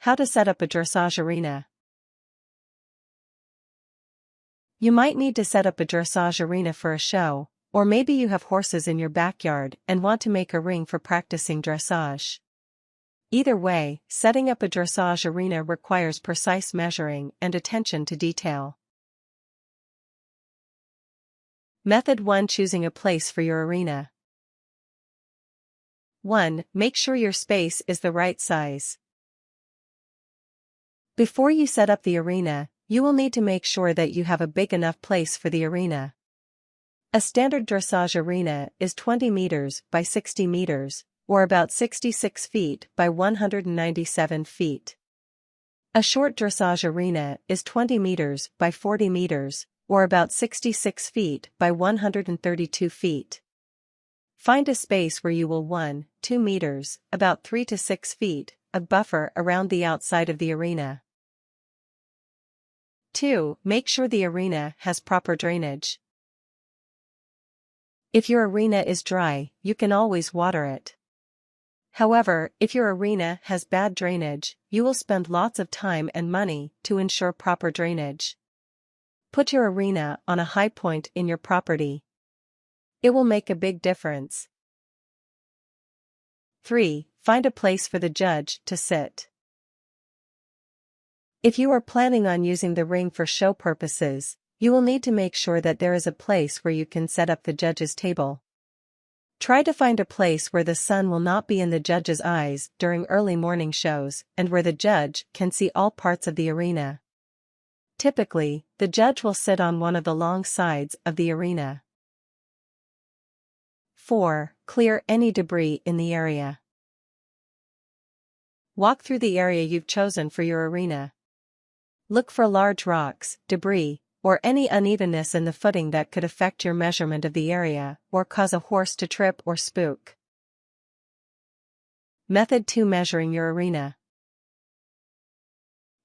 How to set up a dressage arena. You might need to set up a dressage arena for a show, or maybe you have horses in your backyard and want to make a ring for practicing dressage. Either way, setting up a dressage arena requires precise measuring and attention to detail. Method 1: Choosing a place for your arena. 1. Make sure your space is the right size. Before you set up the arena, you will need to make sure that you have a big enough place for the arena. A standard dressage arena is 20 meters by 60 meters, or about 66 feet by 197 feet. A short dressage arena is 20 meters by 40 meters, or about 66 feet by 132 feet. Find a space where you will 1-2 meters, about 3 to 6 feet, of buffer around the outside of the arena. 2. Make sure the arena has proper drainage. If your arena is dry, you can always water it. However, if your arena has bad drainage, you will spend lots of time and money to ensure proper drainage. Put your arena on a high point in your property. It will make a big difference. 3. Find a place for the judge to sit. If you are planning on using the ring for show purposes, you will need to make sure that there is a place where you can set up the judge's table. Try to find a place where the sun will not be in the judge's eyes during early morning shows and where the judge can see all parts of the arena. Typically, the judge will sit on one of the long sides of the arena. 4. Clear any debris in the area. Walk through the area you've chosen for your arena. Look for large rocks, debris, or any unevenness in the footing that could affect your measurement of the area or cause a horse to trip or spook. Method 2: Measuring your arena.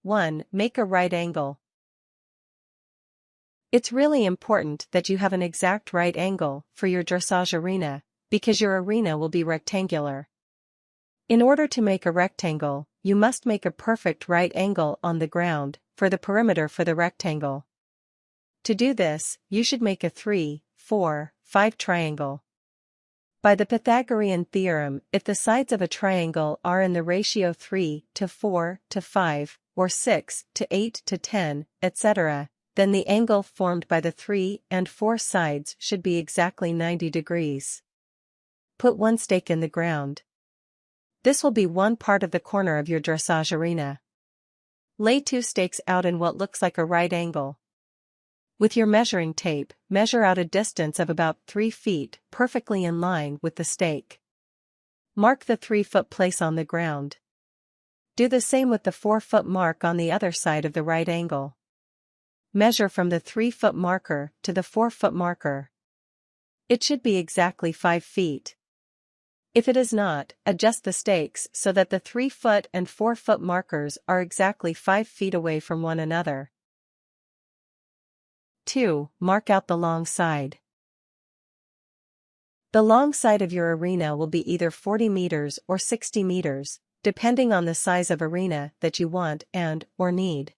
1. Make a right angle. It's really important that you have an exact right angle for your dressage arena, because your arena will be rectangular. In order to make a rectangle, you must make a perfect right angle on the ground for the perimeter for the rectangle. To do this, you should make a 3, 4, 5 triangle. By the Pythagorean theorem, if the sides of a triangle are in the ratio 3 to 4 to 5, or 6 to 8 to 10, etc., then the angle formed by the 3 and 4 sides should be exactly 90 degrees. Put one stake in the ground. This will be one part of the corner of your dressage arena. Lay 2 stakes out in what looks like a right angle. With your measuring tape, measure out a distance of about 3 feet, perfectly in line with the stake. Mark the 3-foot place on the ground. Do the same with the 4-foot mark on the other side of the right angle. Measure from the 3-foot marker to the 4-foot marker. It should be exactly 5 feet. If it is not, adjust the stakes so that the 3-foot and 4-foot markers are exactly 5 feet away from one another. 2. Mark out the long side. The long side of your arena will be either 40 meters or 60 meters, depending on the size of arena that you want or need.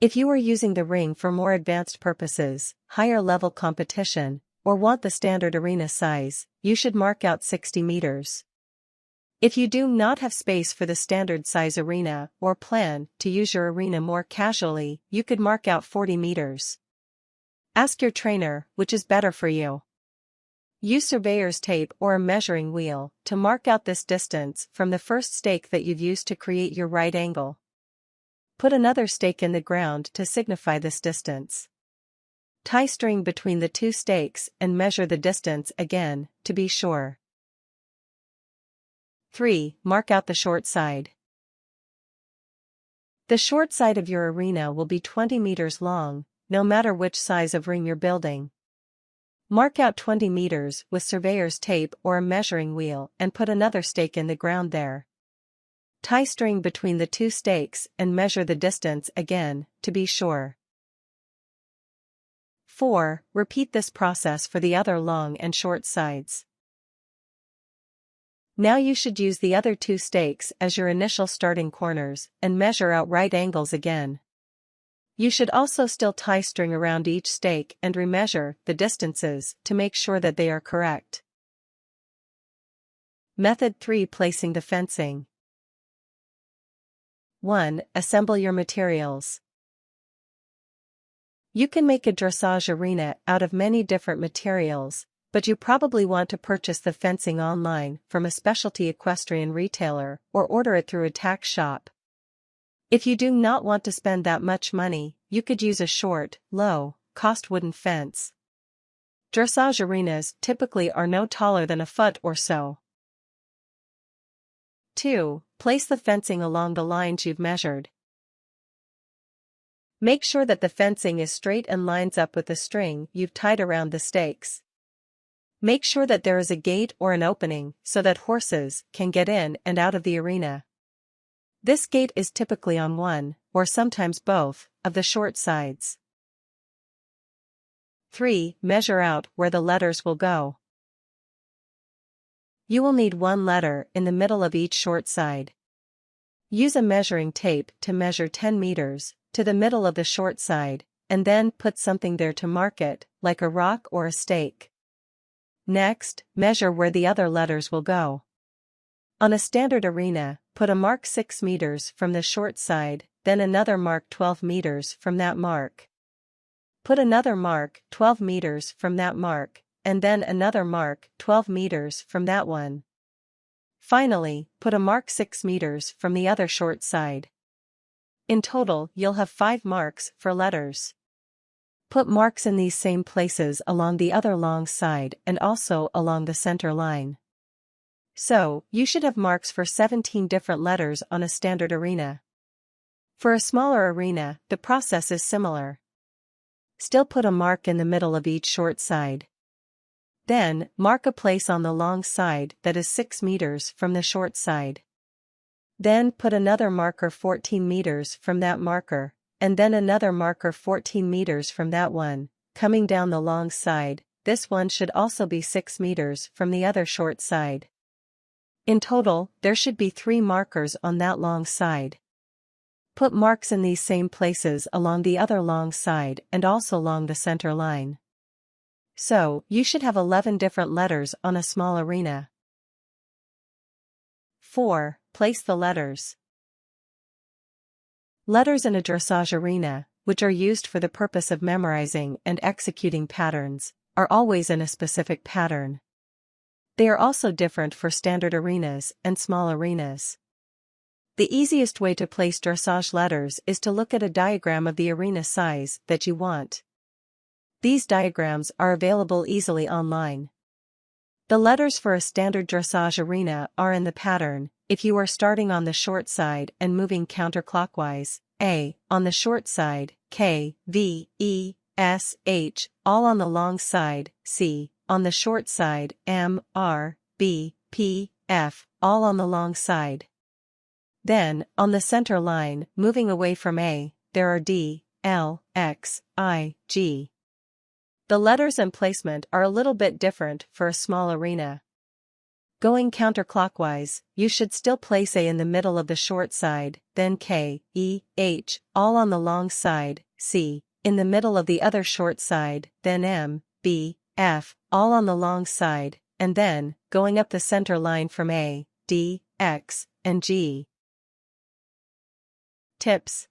If you are using the ring for more advanced purposes, higher level competition, or want the standard arena size, you should mark out 60 meters. If you do not have space for the standard size arena or plan to use your arena more casually, you could mark out 40 meters. Ask your trainer which is better for you. Use surveyor's tape or a measuring wheel to mark out this distance from the first stake that you've used to create your right angle. Put another stake in the ground to signify this distance. Tie string between the 2 stakes and measure the distance again, to be sure. 3. Mark out the short side. The short side of your arena will be 20 meters long, no matter which size of ring you're building. Mark out 20 meters with surveyor's tape or a measuring wheel and put another stake in the ground there. Tie string between the 2 stakes and measure the distance again, to be sure. 4. Repeat this process for the other long and short sides. Now you should use the other 2 stakes as your initial starting corners and measure out right angles again. You should also still tie string around each stake and remeasure the distances to make sure that they are correct. Method 3. Placing the fencing. 1. Assemble your materials. You can make a dressage arena out of many different materials, but you probably want to purchase the fencing online from a specialty equestrian retailer or order it through a tack shop. If you do not want to spend that much money, you could use a short, low-cost wooden fence. Dressage arenas typically are no taller than a foot or so. 2. Place the fencing along the lines you've measured. Make sure that the fencing is straight and lines up with the string you've tied around the stakes. Make sure that there is a gate or an opening so that horses can get in and out of the arena. This gate is typically on one, or sometimes both, of the short sides. 3. Measure out where the letters will go. You will need 1 letter in the middle of each short side. Use a measuring tape to measure 10 meters to the middle of the short side, and then put something there to mark it, like a rock or a stake. Next, measure where the other letters will go. On a standard arena, put a mark 6 meters from the short side, then another mark 12 meters from that mark. Put another mark 12 meters from that mark, and then another mark 12 meters from that one. Finally, put a mark 6 meters from the other short side. In total, you'll have 5 marks for letters. Put marks in these same places along the other long side and also along the center line. So, you should have marks for 17 different letters on a standard arena. For a smaller arena, the process is similar. Still put a mark in the middle of each short side. Then, mark a place on the long side that is 6 meters from the short side. Then put another marker 14 meters from that marker, and then another marker 14 meters from that one, coming down the long side. This one should also be 6 meters from the other short side. In total, there should be 3 markers on that long side. Put marks in these same places along the other long side and also along the center line. So, you should have 11 different letters on a small arena. 4. Place the letters. Letters in a dressage arena, which are used for the purpose of memorizing and executing patterns, are always in a specific pattern. They are also different for standard arenas and small arenas. The easiest way to place dressage letters is to look at a diagram of the arena size that you want. These diagrams are available easily online. The letters for a standard dressage arena are in the pattern. If you are starting on the short side and moving counterclockwise, A, on the short side, K, V, E, S, H, all on the long side, C, on the short side, M, R, B, P, F, all on the long side. Then, on the center line, moving away from A, there are D, L, X, I, G. The letters and placement are a little bit different for a small arena. Going counterclockwise, you should still place A in the middle of the short side, then K, E, H, all on the long side, C, in the middle of the other short side, then M, B, F, all on the long side, and then, going up the center line from A, D, X, and G. Tips.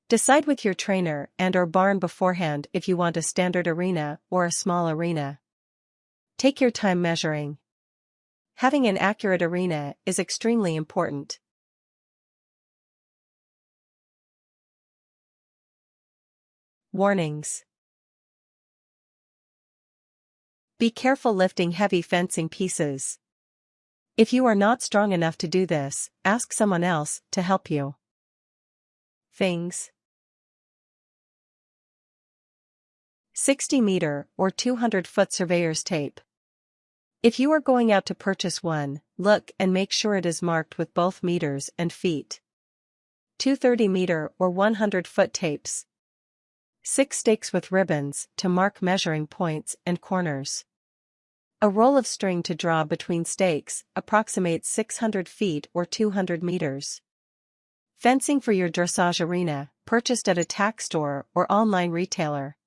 Decide with your trainer and/or barn beforehand if you want a standard arena or a small arena. Take your time measuring. Having an accurate arena is extremely important. Warnings. Be careful lifting heavy fencing pieces. If you are not strong enough to do this, ask someone else to help you. Things. 60-meter or 200-foot surveyor's tape. If you are going out to purchase one, look and make sure it is marked with both meters and feet. 2 30-meter or 100-foot tapes. 6 stakes with ribbons to mark measuring points and corners. A roll of string to draw between stakes approximates 600 feet or 200 meters. Fencing for your dressage arena, purchased at a tack store or online retailer.